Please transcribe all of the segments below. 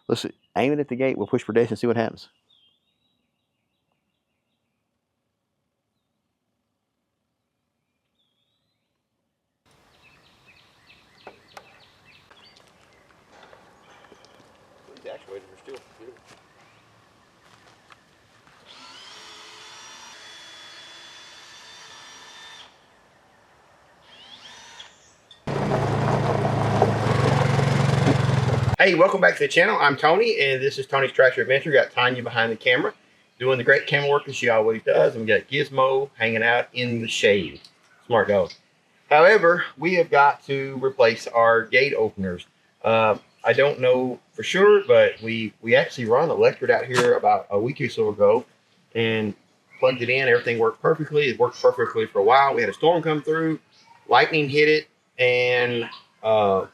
Let's aim it at the gate. We'll push for dash and see what happens. These actuators are still good. Hey, welcome back to the channel. I'm Tony, and this is Tony's Tractor Adventure. Got Tanya behind the camera, doing the great camera work that she always does. And we got Gizmo hanging out in the shade. Smart dog. However, we have got to replace our gate openers. I don't know for sure, but we actually run electric out here about a week or so ago and plugged it in. Everything worked perfectly. It worked perfectly for a while. We had a storm come through, lightning hit it, and voila,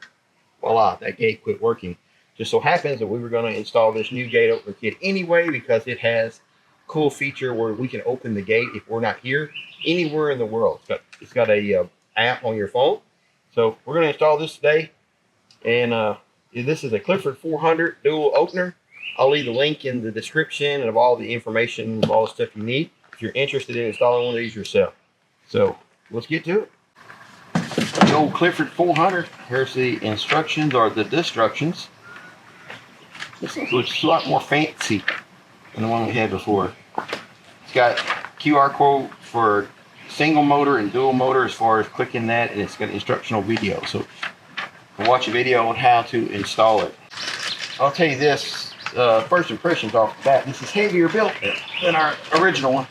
that gate quit working. Just so happens that we were going to install this new gate opener kit anyway, because it has a cool feature where we can open the gate if we're not here anywhere in the world. It's got a app on your phone. So we're going to install this today. And this is a Clifford 400 dual opener. I'll leave the link in the description of all the information, of all the stuff you need if you're interested in installing one of these yourself. So let's get to it. The old Clifford 400. Here's the instructions, or the destructions. This looks a lot more fancy than the one we had before. It's got QR code for single motor and dual motor as far as clicking that, and it's got instructional video. So we'll watch a video on how to install it. I'll tell you this, first impressions off the bat, this is heavier built than our original one.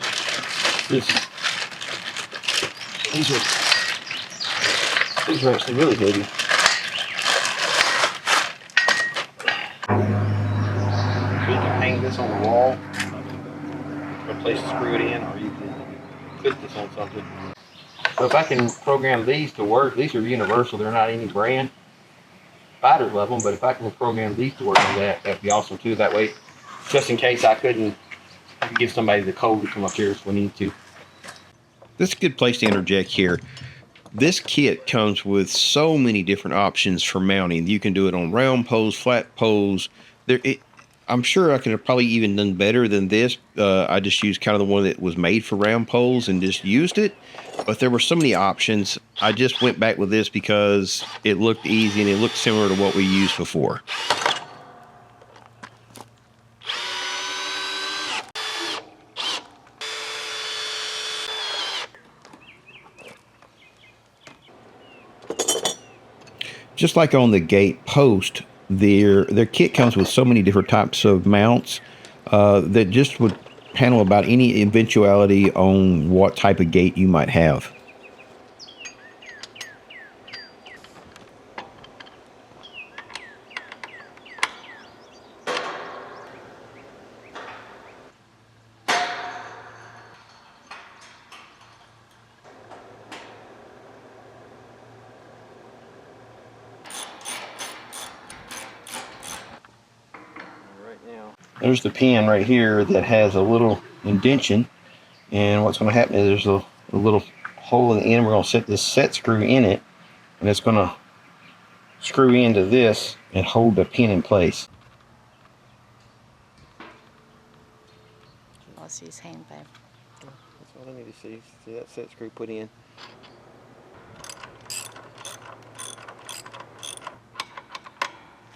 These are actually really heavy. So you can hang this on the wall, a place to screw it in, or you can put this on something. So if I can program these to work, these are universal, they're not any brand. Fighters love them, but if I can program these to work on that'd be awesome too. That way, just in case I could give somebody the code to come up here if we need to. This is a good place to interject here. This kit comes with so many different options for mounting. You can do it on round poles, flat poles. I'm sure I could have probably even done better than this. I just used kind of the one that was made for round poles and just used it. But there were so many options. I just went back with this because it looked easy and it looked similar to what we used before. Just like on the gate post, their kit comes with so many different types of mounts that just would handle about any eventuality on what type of gate you might have. There's the pin right here that has a little indentation, and what's going to happen is there's a little hole in the end. We're going to set this set screw in it, and it's going to screw into this and hold the pin in place. Lost his hand, babe. That's all I need to see. See that set screw put in.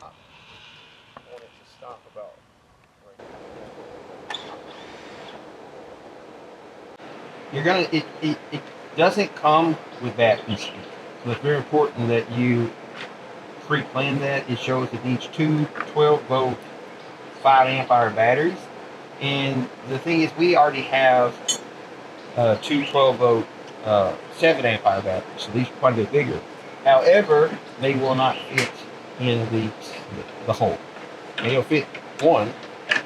I want it to stop about. You're gonna. It doesn't come with that feature, so it's very important that you pre-plan that. It shows it needs two 12-volt 5-amp-hour batteries, and the thing is, we already have two 12-volt 7-amp-hour batteries, so these are quite a bit bigger. However, they will not fit in the hole. They'll fit one,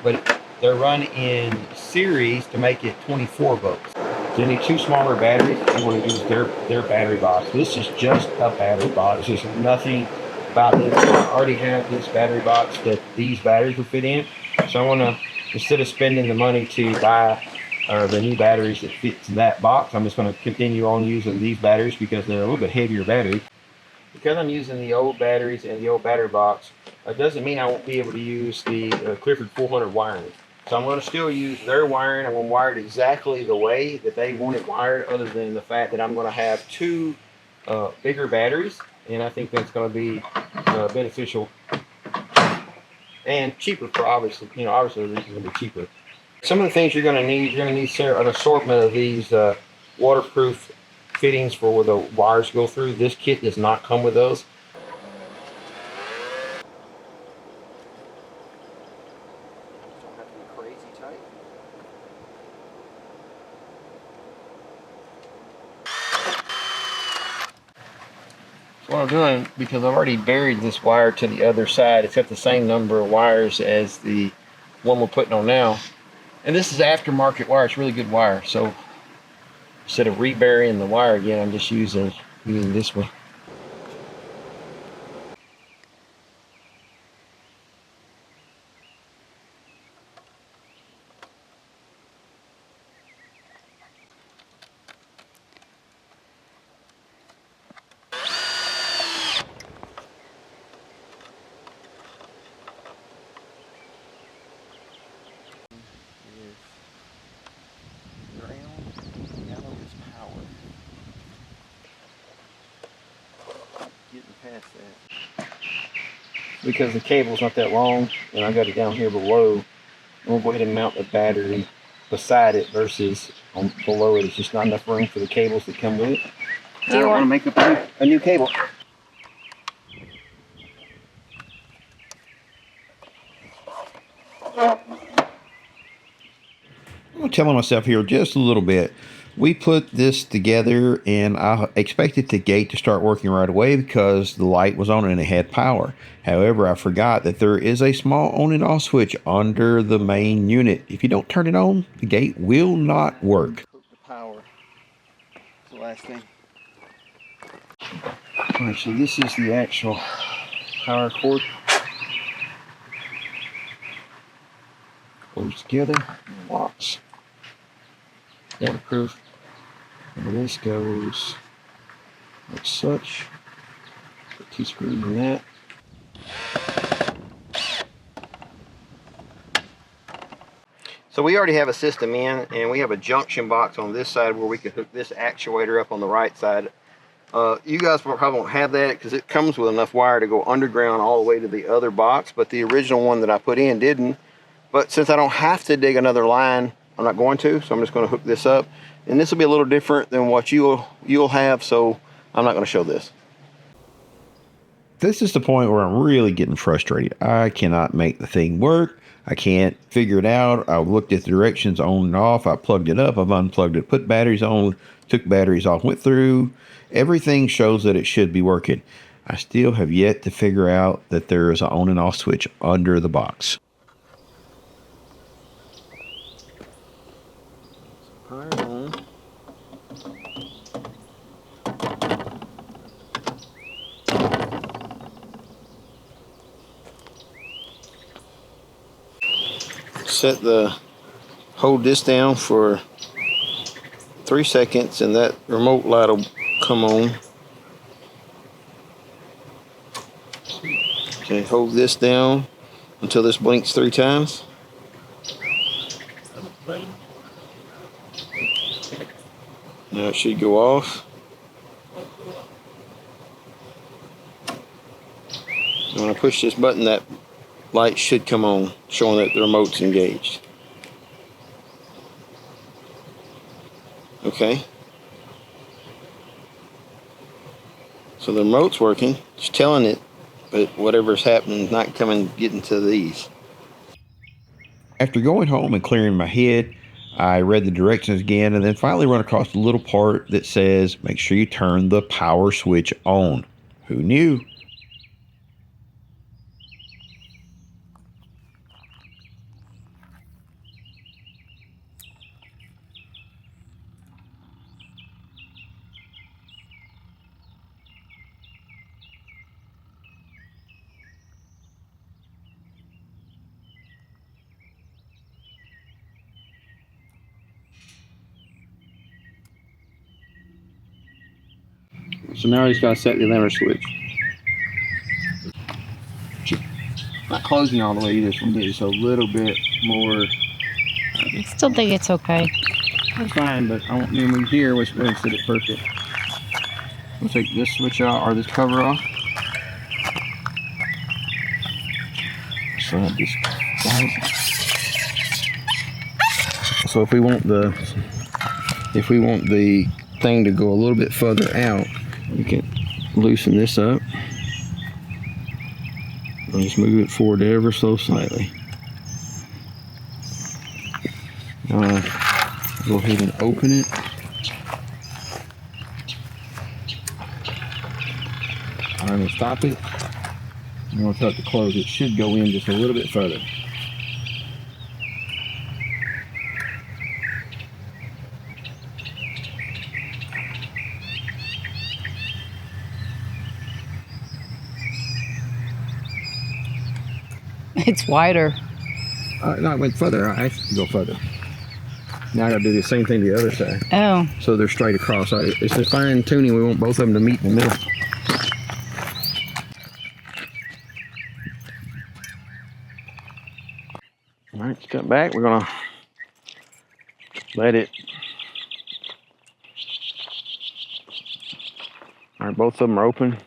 but they're run in series to make it 24 volts. So you need two smaller batteries. You want to use their battery box. This is just a battery box. There's nothing about this. I already have this battery box that these batteries will fit in. So I want to, instead of spending the money to buy the new batteries that fit that box, I'm just going to continue on using these batteries because they're a little bit heavier battery. because I'm using the old batteries and the old battery box, it doesn't mean I won't be able to use the Clifford 400 wiring. So I'm going to still use their wiring. I'm going to wire it exactly the way that they want it wired, other than the fact that I'm going to have two bigger batteries, and I think that's going to be beneficial and cheaper for obviously the reason to be cheaper. Some of the things you're going to need an assortment of these waterproof fittings for where the wires go through. This kit does not come with those. Don't have to be crazy tight. So what I'm doing, because I've already buried this wire to the other side, it's got the same number of wires as the one we're putting on now. And this is aftermarket wire. It's really good wire. So instead of reburying the wire again, I'm just using this one. Past that, because the cable's not that long and I got it down here below, I'm going to go ahead and mount the battery beside it versus on below it. It's just not enough room for the cables that come with it. I don't want to make up a new cable. I'm telling myself here just a little bit. We put this together and I expected the gate to start working right away because the light was on and it had power. However, I forgot that there is a small on and off switch under the main unit. If you don't turn it on, the gate will not work. Hook the power. That's the last thing. Alright, so this is the actual power cord. Goes together, locks. Waterproof. And this goes like such. Put 2 screws in that. So we already have a system in, and we have a junction box on this side where we can hook this actuator up on the right side. You guys probably won't have that because it comes with enough wire to go underground all the way to the other box, but the original one that I put in didn't. But since I don't have to dig another line, I'm not going to, so I'm just going to hook this up. And this will be a little different than what you'll have, so I'm not going to show this. This is the point where I'm really getting frustrated. I cannot make the thing work. I can't figure it out. I've looked at the directions on and off. I plugged it up. I've unplugged it, put batteries on, took batteries off, went through. Everything shows that it should be working. I still have yet to figure out that there is an on and off switch under the box. Power on. Hold this down for 3 seconds and that remote light will come on. Okay, hold this down until this blinks 3 times. Now it should go off. And when I push this button, that light should come on, showing that the remote's engaged. Okay. So the remote's working. It's telling it, but whatever's happening is not getting to these. After going home and clearing my head, I read the directions again and then finally run across the little part that says, make sure you turn the power switch on. Who knew? So now he's got to set the limiter switch. Not closing all the way either. It's going to be just a little bit more. I still think it's okay. That's fine, but I want them here. Let's go ahead and set it perfect. We'll take this switch out or this cover off. Slide this back. So if we want the thing to go a little bit further out, we can loosen this up. I'll just move it forward ever so slightly. Go ahead and open it. I'm going to stop it. I'm going to tell it to close. It should go in just a little bit further. It's wider. No, it went further. I have to go further. Now I got to do the same thing to the other side. Oh. So they're straight across. It's a fine tuning. We want both of them to meet in the middle. All right, step back. We're going to let it. All right, both of them are open.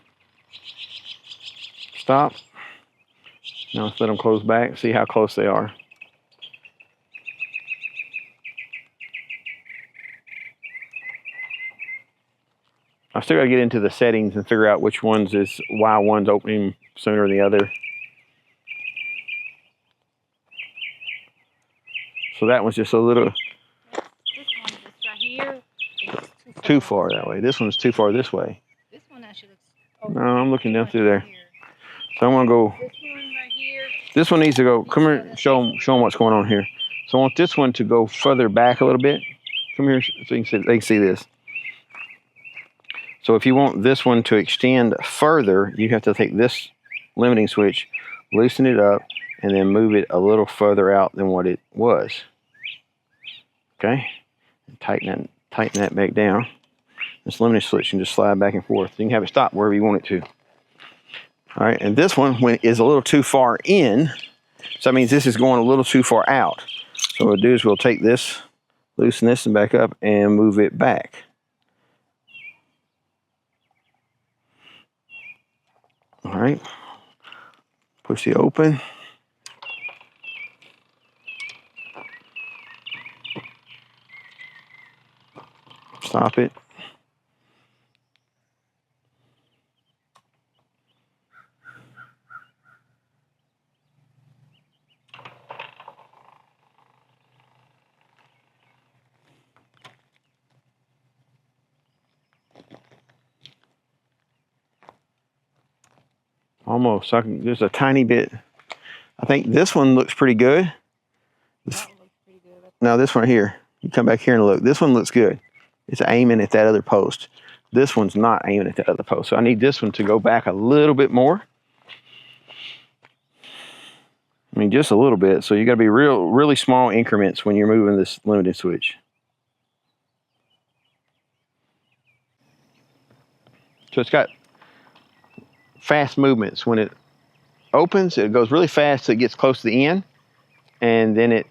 Stop. Now let's let them close back. See how close they are. I still got to get into the settings and figure out which ones is why one's opening sooner than the other. So that one's just a little This one is right here. It's too far that way. This one's too far this way. This one actually looks. No, I'm looking down through there. So I'm gonna go. This one right here. This one needs to go. Come here. Show them what's going on here. So I want this one to go further back a little bit. Come here so you can see, they can see this. So if you want this one to extend further, you have to take this limiting switch, loosen it up, and then move it a little further out than what it was. Okay? Tighten that back down. This limiting switch can just slide back and forth. You can have it stop wherever you want it to. All right, and this one is a little too far in, so that means this is going a little too far out. So what we'll do is we'll take this, loosen this and back up, and move it back. All right, push it open. Stop it. Almost. There's a tiny bit. I think this one looks pretty good. Now this one here. You come back here and look. This one looks good. It's aiming at that other post. This one's not aiming at that other post. So I need this one to go back a little bit more. I mean, just a little bit. So you got to be really small increments when you're moving this limited switch. So it's got fast movements. When it opens, it goes really fast so it gets close to the end, and then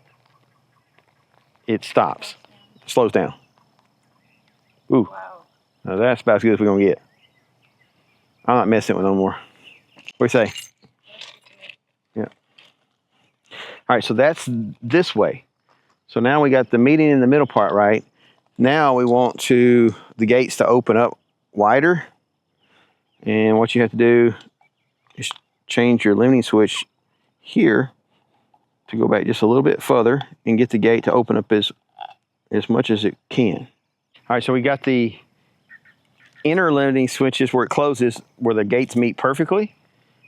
it stops, slows down. Ooh, Wow. now that's about as good as we're gonna get. I'm not messing with no more. What do you say? Yeah. All right, so that's this way. So now we got the meeting in the middle part, right? Now we want the gates to open up wider. And what you have to do is change your limiting switch here to go back just a little bit further and get the gate to open up as much as it can. All right, so we got the inner limiting switches where it closes, where the gates meet perfectly.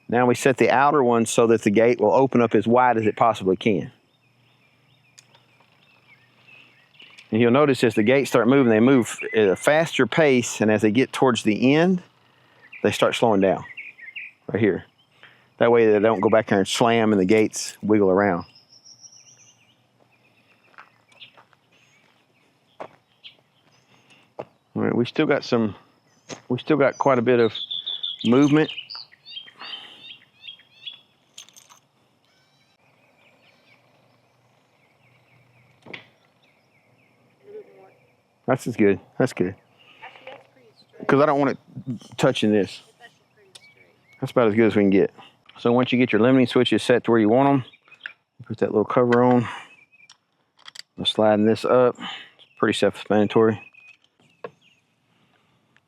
Now we set the outer one so that the gate will open up as wide as it possibly can. And you'll notice as the gates start moving, they move at a faster pace, and as they get towards the end, they start slowing down right here. That way they don't go back there and slam and the gates wiggle around. All right, we still got quite a bit of movement. That's good. That's good. Actually, that's pretty straight. Because I don't want it touching this. It's actually pretty straight. That's about as good as we can get. So once you get your limiting switches set to where you want them, put that little cover on. I'm sliding this up. It's pretty self-explanatory.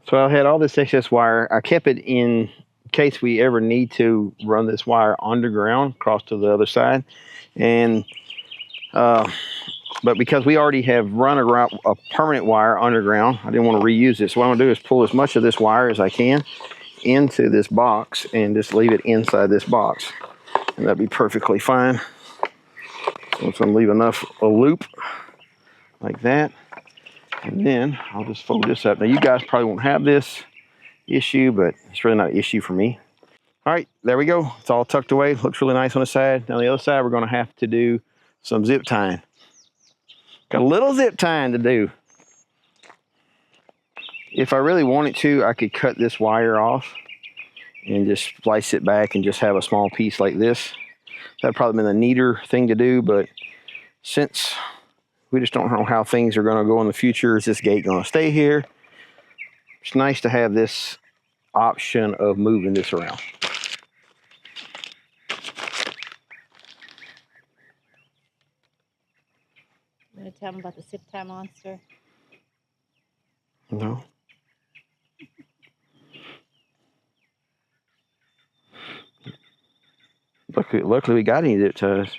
So I had all this excess wire. I kept it in case we ever need to run this wire underground across to the other side. And but because we already have run a permanent wire underground, I didn't want to reuse it. So what I'm going to do is pull as much of this wire as I can into this box and just leave it inside this box. And that'd be perfectly fine. So I'm going to leave enough a loop like that. And then I'll just fold this up. Now you guys probably won't have this issue, but it's really not an issue for me. All right, there we go. It's all tucked away. Looks really nice on the side. Now on the other side, we're going to have to do some zip tying. Got a little zip tying to do. If I really wanted to, I could cut this wire off and just splice it back and just have a small piece like this. That'd probably been the neater thing to do, but since we just don't know how things are going to go in the future, is this gate going to stay here? It's nice to have this option of moving this around. You want to tell them about the zip tie monster? No. Luckily we got any zip ties.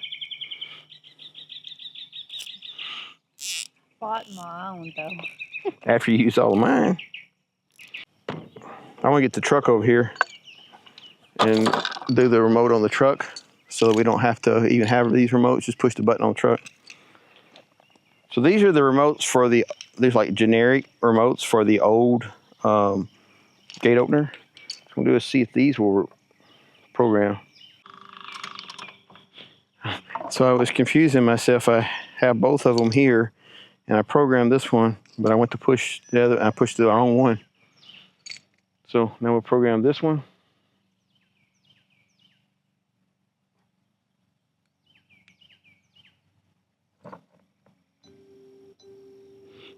Bought my own though. After you use all of mine. I want to get the truck over here and do the remote on the truck so that we don't have to even have these remotes. Just push the button on the truck. So these are the remotes for the, there's like generic remotes for the old gate opener. So what we'll do is see if these will program. So I was confusing myself. I have both of them here and I programmed this one, but I went to push the other, I pushed the wrong one. So now we'll program this one.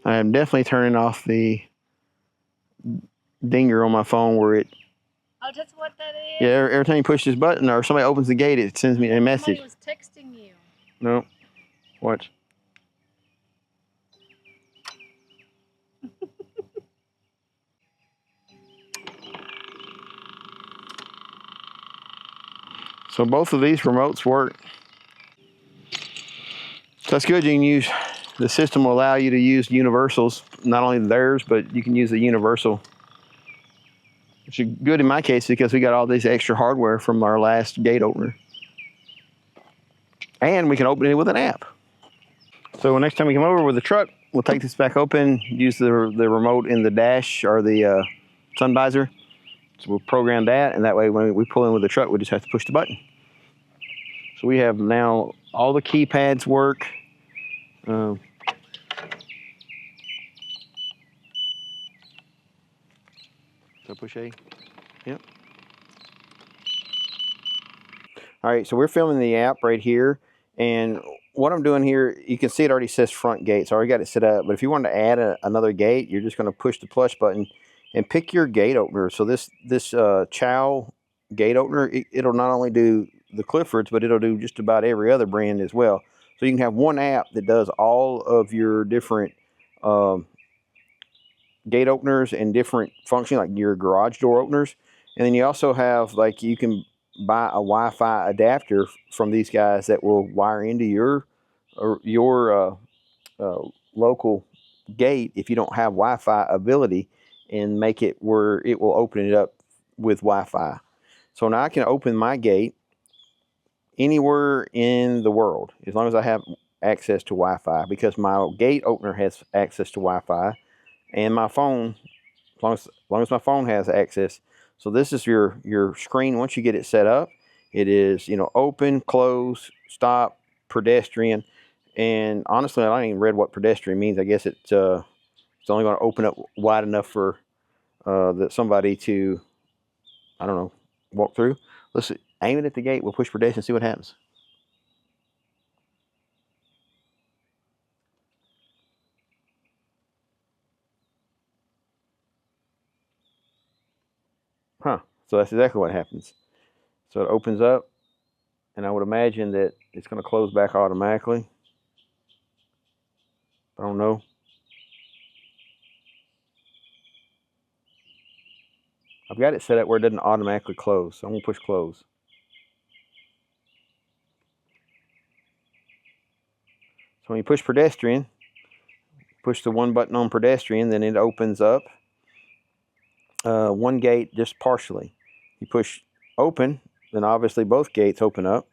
I am definitely turning off the dinger on my phone where it, Oh, that's what that is? yeah, every time you push this button or somebody opens the gate, it sends me a message. Somebody was texting you. No, watch. So both of these remotes work. So that's good. You can use, the system will allow you to use universals, not only theirs, but you can use the universal. Which is good in my case because we got all this extra hardware from our last gate opener. And we can open it with an app. So next time we come over with the truck, we'll take this back open, use the remote in the dash or the sun visor. So we'll program that, and that way when we pull in with the truck, we just have to push the button. So we have now all the keypads work. So push A. Yep. All right, so we're filming the app right here, and what I'm doing here, you can see it already says front gate, so I already got it set up. But if you wanted to add another gate, you're just going to push the plus button and pick your gate opener. So this Chow gate opener, it'll not only do the Cliffords, but it'll do just about every other brand as well. So you can have one app that does all of your different gate openers and different functions, like your garage door openers. And then you also have, like, you can buy a Wi-Fi adapter from these guys that will wire into your local gate if you don't have Wi-Fi ability, and make it where it will open it up with Wi-Fi. So now I can open my gate anywhere in the world as long as I have access to Wi-Fi, because my gate opener has access to Wi-Fi, and my phone, as long as my phone has access. So this is your screen. Once you get it set up, it is, you know, open, close, stop, pedestrian. And honestly, I don't even read what pedestrian means. I guess it's only going to open up wide enough for that somebody to, I don't know, walk through. Let's aim it at the gate. We'll push pedestrian and see what happens. Huh. So that's exactly what happens. So it opens up, and I would imagine that it's going to close back automatically. I don't know. I've got it set up where it doesn't automatically close. So I'm going to push close. So when you push pedestrian, push the one button on pedestrian, then it opens up one gate just partially. You push open, then obviously both gates open up.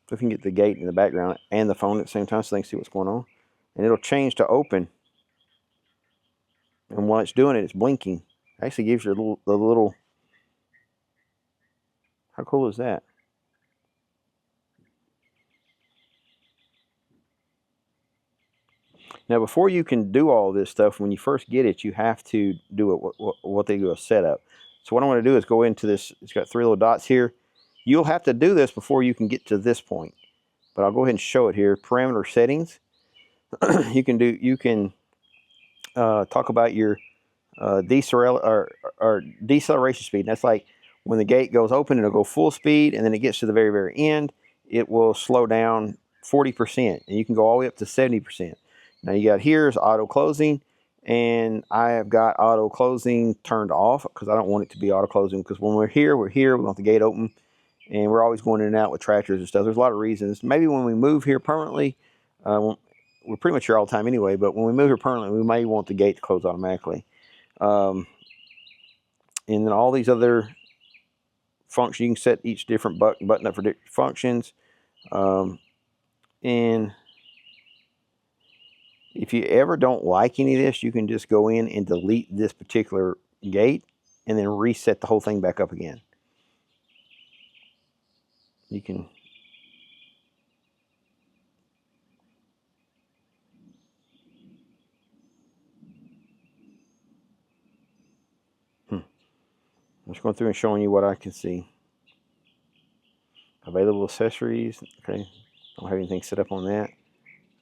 So if you can get the gate in the background and the phone at the same time so they can see what's going on. And it'll change to open. And while it's doing it, it's blinking. It actually gives you the little, how cool is that? Now, before you can do all this stuff, when you first get it, you have to do it what they do a setup. So what I want to do is go into this. It's got 3 little dots here. You'll have to do this before you can get to this point. But I'll go ahead and show it here. Parameter settings. You can talk about your deceleration speed. And that's like when the gate goes open, it'll go full speed, and then it gets to the very, very end, it will slow down 40%, and you can go all the way up to 70%. Now you got here's auto closing, and I have got auto closing turned off because I don't want it to be auto closing, because when we're here, we want the gate open, and we're always going in and out with tractors and stuff. There's a lot of reasons. Maybe when we move here permanently, we're pretty much here all the time anyway, but when we move here permanently, we may want the gate to close automatically. And then all these other functions, you can set each different button up for different functions. And if you ever don't like any of this, you can just go in and delete this particular gate and then reset the whole thing back up again. You can I'm just going through and showing you what I can see. Available accessories. Okay, don't have anything set up on that.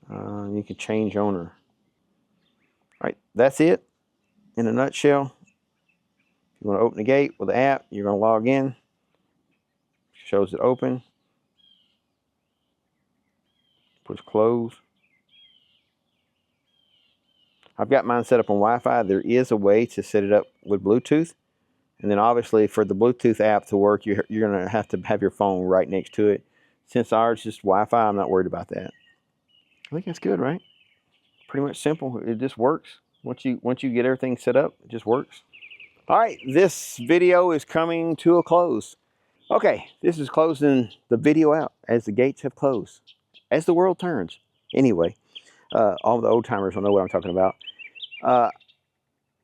You can change owner. All right, that's it in a nutshell. If you want to open the gate with the app, you're going to log in. Shows it open. Push close. I've got mine set up on Wi-Fi. There is a way to set it up with Bluetooth. And then obviously for the Bluetooth app to work, you're going to have your phone right next to it. Since ours is just Wi-Fi, I'm not worried about that. I think that's good, right? Pretty much simple. It just works. Once you get everything set up, it just works. All right, this video is coming to a close. Okay, this is closing the video out as the gates have closed, as the world turns. Anyway, all the old timers will know what I'm talking about.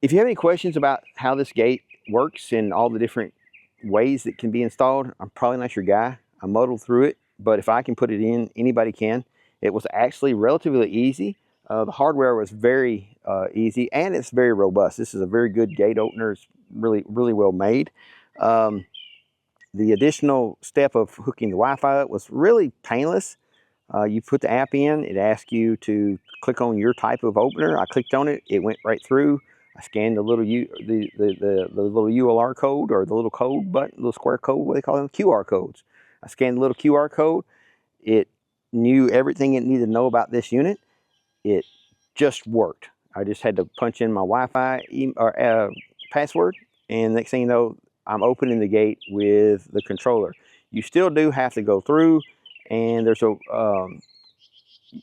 If you have any questions about how this gate works and all the different ways that can be installed, I'm probably not your guy. I muddled through it, but if I can put it in, anybody can. It was actually relatively easy. The hardware was very easy, and it's very robust. This is a very good gate opener. It's really, really well made. The additional step of hooking the Wi-Fi up was really painless. You put the app in, it asks you to click on your type of opener. I clicked on it, it went right through. I scanned the little the little ULR code, or the little code button, little square code, what they call them, QR codes. I scanned the little QR code. It knew everything it needed to know about this unit. It just worked. I just had to punch in my Wi-Fi password, and next thing you know, I'm opening the gate with the controller. You still do have to go through, and there's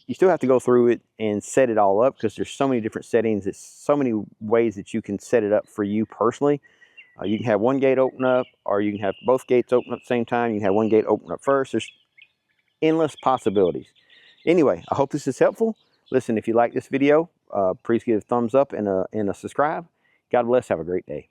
you still have to go through it and set it all up, because there's so many different settings. It's so many ways that you can set it up for you personally. You can have one gate open up, or you can have both gates open up at the same time. You can have one gate open up first. There's endless possibilities. Anyway, I hope this is helpful. Listen, if you like this video, please give a thumbs up and a subscribe. God bless. Have a great day.